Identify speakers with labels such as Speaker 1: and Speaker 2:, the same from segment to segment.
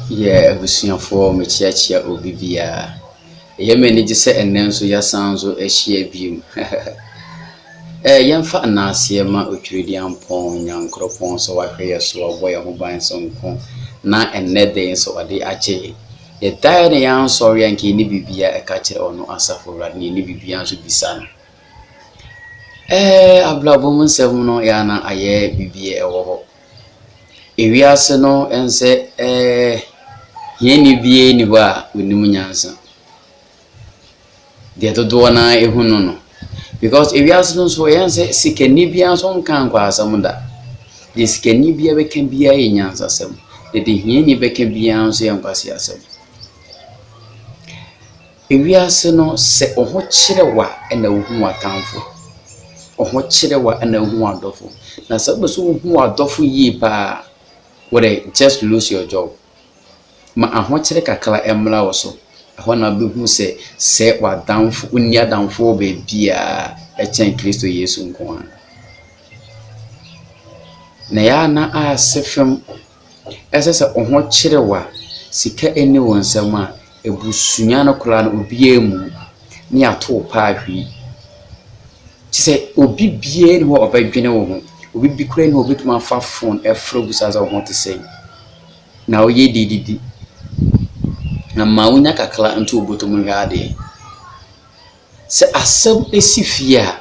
Speaker 1: Yeah, abusuafoɔ mekyia obi bia. Ɛyɛ m'ani gye sɛ ɛnnɛ nso yɛasan nso ahyia bio. Yɛmfa nnaaseɛ ma otwiredi ampɔn nyankoropɔn sɛ wahwɛ yɛ so ɔbɔ yɛn ho ban so nko na ɛnnɛ de nso ɔde agye. Yɛdaeɛ ne yɛansɔre a nka yɛnni bibia ɛka kyerɛ ɔno Asafo Awurade ne yɛnni bibia nso bisa no. Abrabɔ mu nsɛm no yɛana ayɛ bibia ɛwɔ hɔ. Ewiase no ɛnsɛ hieni bie ni hɔ a onim nyansa. Deɛ dodoɔ na ehu no. Because ewiase no nso yɛnsɛ sikani bia nso nka nkwa asɛm da. Deɛ sikani bia bɛka bia yɛ nyansa asɛm. Deɛ hieni bɛka bia nso yɛ nkwasi asɛm. Ewiase no sɛ ɔho kyerɛ wa ɛna ohu atamfo. Ɔho kyerɛ wa ɛna ohu adɔfo. Na sɛ bɛ so ohu adɔfo yie pa would just lose your job. Ma ahokyere kakra emla wo so. Ɛhɔ na behu sɛ wadamfo unia damfo be bia ɛkyɛn Kristo Yesu nko a. Na ya na asefem ɛsɛ sɛ ɔho kyere wa sika eni wo nsɛm a ebusunya no kora no obi emu ne ato pa ahwi. Ti sɛ obi bie ne ho ɔbɛdwene wo ho. Obi bi kura ne obi tuma fa phone ɛfro busa za ho te sɛ na oyɛ dididi na ma wonya kakra nto obotom hwade sɛ asɛm esi fie a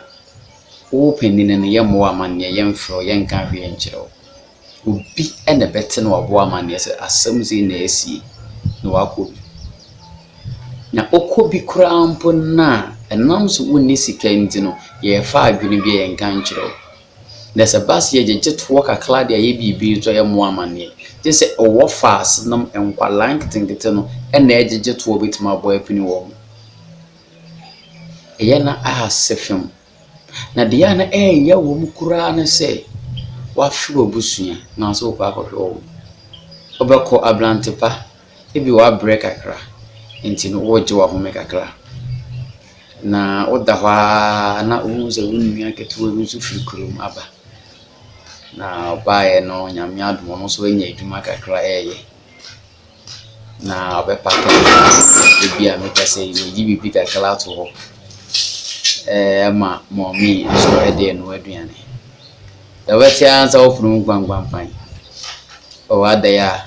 Speaker 1: wo panyin ne yɛmmo amanne yɛmfro yɛnka hwe nkyerɛw obi ɛna bɛte no wabo amanne sɛ asɛm zi na esi na wakɔ na okobi kura ampo na ɛnam so wonni sika nti no yɛfa adwene bi yɛnka nkyerɛw. There's a bus here just walk a clad ya bibi to ya muamane. Just say owo fast nam enkwala nketenkete no na ejeje to obit ma boy pini wo. Eya na asefem. Na de ya na ya wo mu kura na say wa fi obusua na so kwa akohwe wo. Obekọ ablantepa ebi wa break akra. Enti no wo je wa ho mekakra. Na oda hwa na unze unua ketewa bi so fi kurom aba. Na bae no nyame adom no so anya adwuma kakra na obepaka ebi a meka sɛ yi bibi kakra to hɔ ma mommy so ede no aduane da wati ansa ofuru ngwangwan pan o ada ya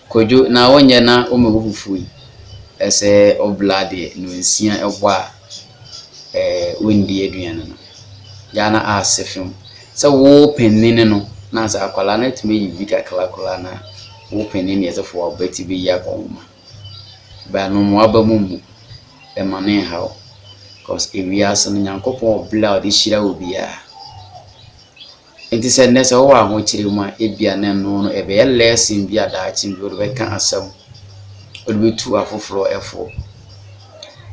Speaker 1: kojo na wonye na o mefufu yi ɛsɛ oblade no nsia ɛbɔ a wondi aduane no ya na asefim sɛ wo penine no na sɛ akwala na tumi yi bi kakra kola na wo penine yɛ sɛ fo obeti bi ya kɔma ba no mo aba mu e mane hawo cause ewiase no nyankopɔn obla odi hyira obi a enti sɛ ne sɛ wo aho kyire mu a ebia na no ebe yɛ lesson bi ada akyi bi wo bɛka asɛm wo betu afoforo ɛfo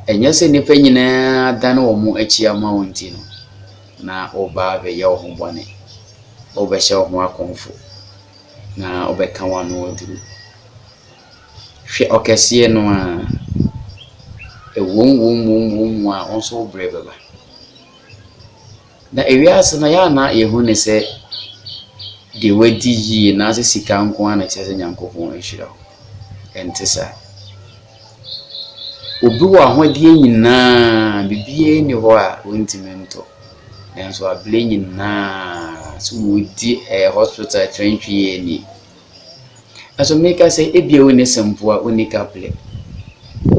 Speaker 1: ɛnyɛ sɛ nipa nyinaa dan wo mu akyi ama wonti no na oba be ye ho bone oba hye ho akonfo na obeka wano oduru hwe okese no a wom a onso brebeba na ewiase na ya na yehu ne se de wadi yi na se sika nko ana kyese nyankopon ehira entisa obi wa hodie nyina bibie ni ho a wontimento nanso ablenyi na so wodi hospital trentwie ni aso meka say ebia woni sempo a unika ple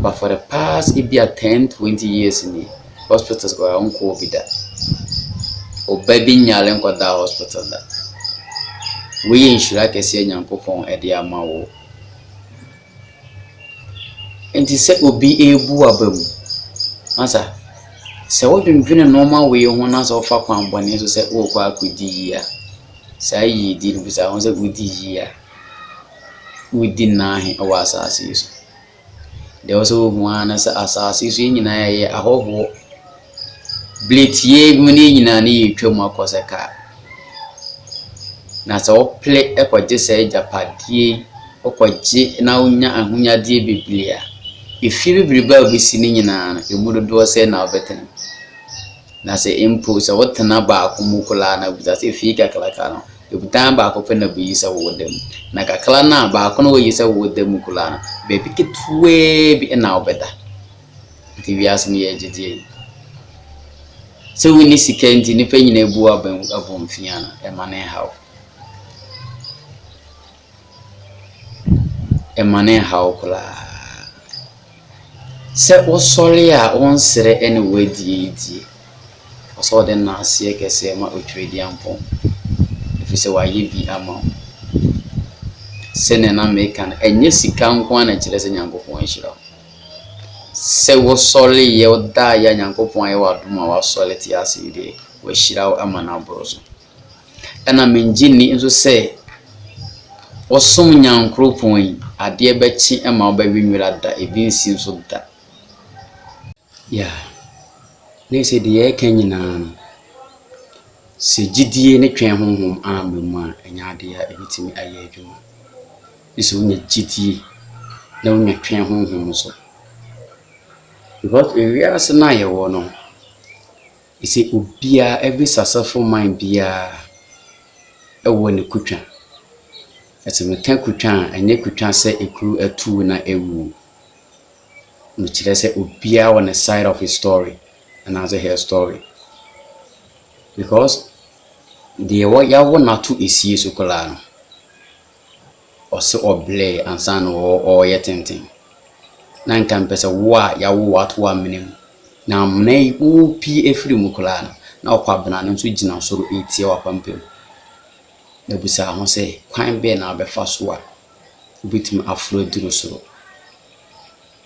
Speaker 1: but for the past ebia 10-20 years ni hospitals go on covid da obabi nyale nkoda hospital da we insure kese nyankopon e de amawo enti se obi ebu abamu asa se wo dwendwene normal way ho na so fa kwan bone so se wo kwa akudi ya sai yi di no bisa ho se kudi ya wudi na he o asase so de also ho ana se asase so nyina ye ahobo bletie mu ni nyina na yetwam akoseka na so ple ekwaje se japadie okwaje na unya ahunya die biblia ifi bibriba obisi ni nyina emudodo se na obeten na se impo se wotena ba akomukola na buza se fi kakala kana Ebutan ba ko pe na bi sa wo dem. Na kakra na ba ko no wo yi sa wo dem kula no. Be bi ketwe bi na obeda. Nti wiase ne ye gidi. Se woni sika nti nipa nyina ebu abom fia no e ma ne haw. E ma ne haw kula. Se wo sole a won sere ene wadie. Oso de na ase kese ma otwedi ampo. Efi se wa ye bi ama. Se ne na meka na enye sika nko na kire se Nyankopon hira. Se wo sole ye oda ya Nyankopon ye wadom a wa sole ti ase de wo hira ama na boroso. Ena menjini nso se osom Nyankopon yi ade bechi ema obawenwira da ebi nsi nso da. Ya. Ne se de ye kanyina no. Se gidie ne twen honhom amemu a enya ade ya ebitimi aye adwuma. Iso nya gidie na nya twen honhom so. Because we are na ye wo no. Ise obia every successful mind bia ewo ne kutwa. Ese me kan kutwa enye kutwa se ekuru atu na ewu. No kire se obia on the side of his story and as a her story. Because the ya wo na to esie so kola no. O se oble ansa no o ye tenten. Na nka mpese wo a ya wo ato amnem. Na amnai wo pi efiri mu kola no. Na okwabena no so gina soro etie wapampem. Na busa ho se kwan be na abefa so a obitim afro duro soro.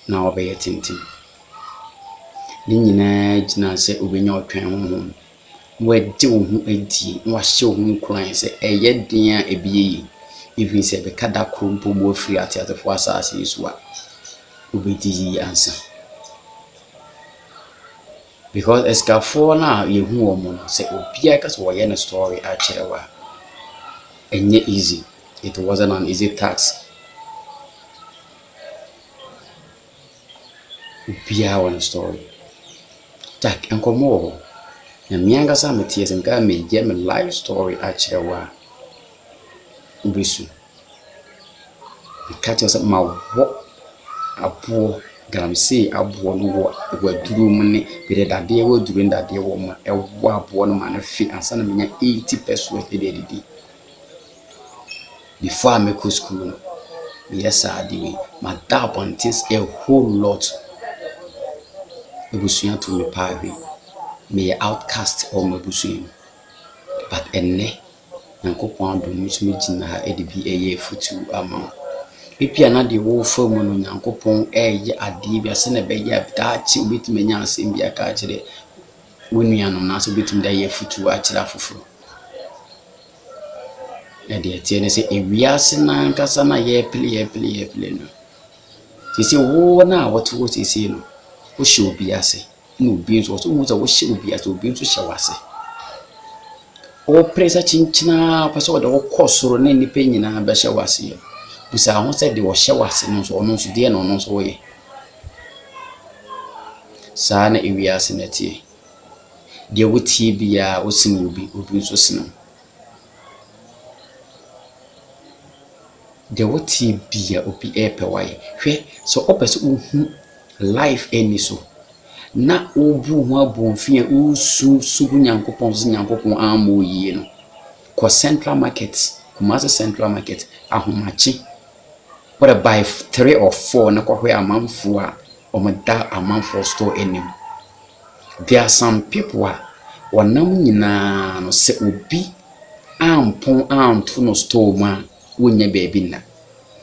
Speaker 1: Na obeye tenten. Ni nyina gina se obenya otwen honhom. Wadi wo hu adi na wahye wo hu kran se eye den a ebiye even se be kada krompo bo afiri atiatefo asase yesu a obedi ansa. Because eskafo na ye hu wo mo se obia ka so wo ye na story a cherewa enye easy. It wasn't an easy task. Obia one story tak enkomo na mianga sa metie se nka me je me life story a cherewa ubesu catch yourself ma wo abo gramse abo no wo aduru mu ne bere dade wo duru ndade wo ma ewo abo no ma na fi ansa na menya 80% ededi before I make school no yes I did my dad wanted a whole lot ebusuya to me pare me outcast or me busuya but enne Nyankopon do mu so me gina ha edibi eye futu ama Pipia na de wo fa mu no Nyankopon eye ade bi ase na be ya da chi obetime nya asem bi aka kire wonuanom na so betime da ye futu a kire afoforo na de tie ne se ewiase na nkasa na ye pele no sisi wo na woto wo sisi no wo hye obi ase na obi nso wo so wo hye obi ase obi nso hye wase o presa chinchina paso wo de wo kosoro na nipa nyina ba hye wase busa ho se de wo hye wase no so ono nso de na ono nso wo ye sa na ewiase na tie de wo tie bia wo sin obi nso sin de wo tie bia obi epe waye hwe so opese uhu life eni so na obu ho abonfia usu sugu Nyankopon so Nyankopon amo yie no ko central market Kumasi central market ahomachi but by 3 or 4 na kwahwe amanfo a omeda amanfo store enim. There are some people a wonam nyina no se obi ampon anto no store ma wonya baby na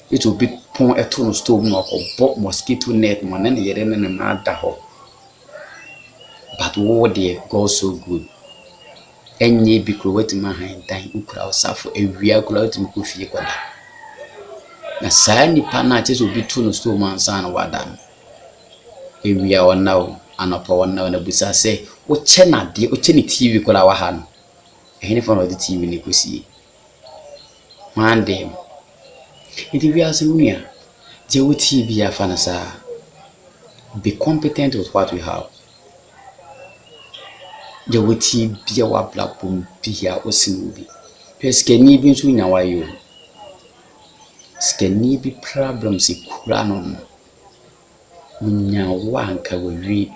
Speaker 1: it will be pon eto no store no ko mosquito net mo na yere ne na ada ho. But what they go so good. Enye bi kro wetima han dan ukura osafo ewia kura wetima ko fie kwada. Na saa nipa na ache so bi tu no store man san na wada. Ewia wona o anopa wona na busa se wo che na de o che ni TV kura wa ha no. Ehne fa no de TV ni kosie. Mande. Iti wi asemia. Je wo TV ya fa na saa. Be competent with what we have. Je woti bia wa blabom bia osinubi Peskani bi nso nya wayo. Skani bi problems kura no no. Nya wa anka wawie.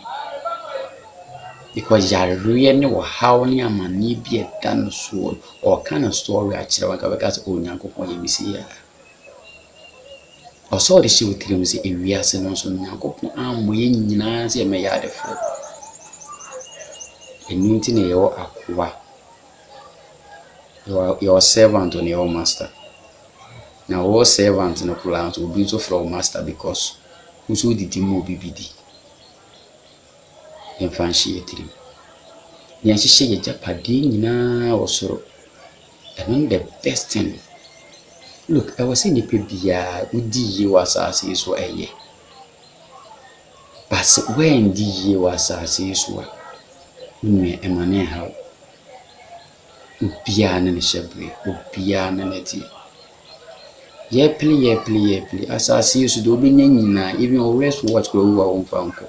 Speaker 1: Because yareɛ ne wɔhaw ne amanne bi ɛda no so or kind of story akyerɛ wanka bɛka sɛ Onyankopɔn yɛ misi ya. Ɔsɛ ɔde hyɛ wo tirim sɛ ewiase no nso Onyankopɔn ammɔ yɛn nyinaa sɛ yɛmɛyɛ adefoɔ. Ɛno nti na yɛwɔ akoa. Yɛwɔ servant ne yɛwɔ master. Na wɔwɔ servant no koraa nso obi nso frɛ wo master because nso wodidi mu obi bi di. Yɛmfa nhyɛ yɛ tirim. Yɛnhyehyɛ yɛ gyapadeɛ nyinaa wɔ soro. Ɛno the best thing. Look, ɛwɔ sɛ nipa biara wodi yie wɔ asase yi so ɛyɛ. But sɛ woandi yie wɔ asase yi so a, wonua ɛma ne ɛhaw. Obiara ne ne hyɛbere, obiara ne ne deɛ. Yɛpele. Asase yi so deɛ wobɛnya nyinaa, even your rest watch kora wowu a womfa nkɔ.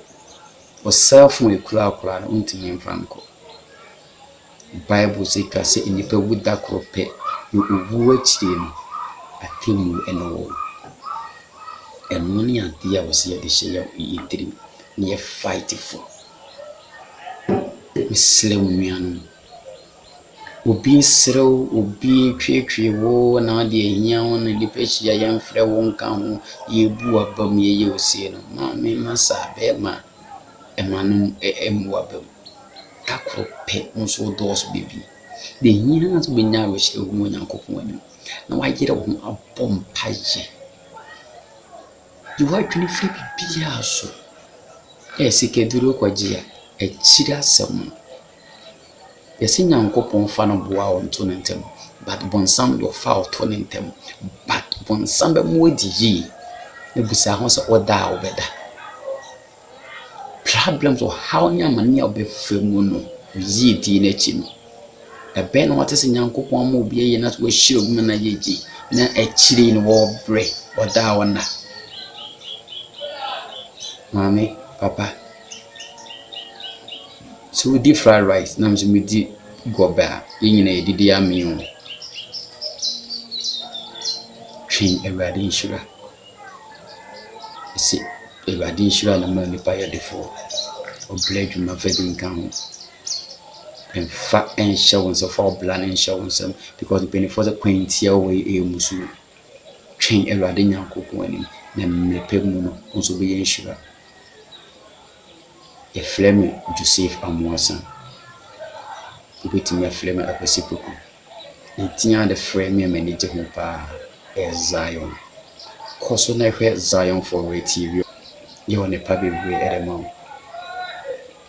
Speaker 1: Wo cell phone ekura no wontumi mfa nkɔ. Bible say ka sɛ nipa wu da koro pɛ, na owu akyire no atemu ɛna wɔ. Ɛno ne adeɛ a wɔsɛ yɛde hyɛ yɛ tirim na yɛ fight for. Mesrɛ wo nuanom. Obi serew, obi twetwe wo na ade ahia wo na nipa hyia yɛmfrɛ wo nka ho, yɛbu abam yɛyɛ osie no. Maame masa bɛma ɛmanom ɛmu abam. Da koro pɛ nso dɔɔso bebi. De nyina nso bɛnya awerɛhyɛ wo Onyankopɔn anim. Na wayere wo ho abɔ mpaeɛ. Di wadwene firi biribiara so. Sikaduro kwagye a akyiri asɛm. Yɛsɛ Nyankopɔn fa no boa wo nto ne ntɛm. But bonsam de ɔfa ɔto ne ntɛm. But bonsam bɛma wadi yie. Na busa ho sɛ ɔda a wobɛda. Problems ɔhaw ne amanne a wobɛfa mu no, yie di n'akyi no. Ɛbɛn na wɔte sɛ Nyankopɔn ama obi ayɛ na so wahyira mu na yɛgye. Na akyiri no wɔbrɛ ɔda a wɔna. Maame, papa. So we did fried rice. Now we did goba. You know, did the meal. Train a radin sugar. See, a radin sugar and a money by a default. Or blade you my feeding count. And fat and showings of all blood and showing some because the benefit of quaint here way a musu. Train a radin uncle when then me pemuno also be in sugar. A flame Joseph Amwasan. Waiting a flame at reciprocal. Etia the frame manager home pa Zion. Coso never Zion for TV. You want a public way at a mount.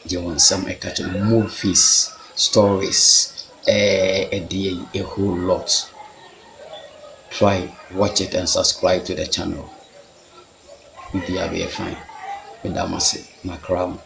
Speaker 1: You want some a catch of movies, stories, a day, a whole lot. Try, watch it and subscribe to the channel. You'll be fine. With that, my crown.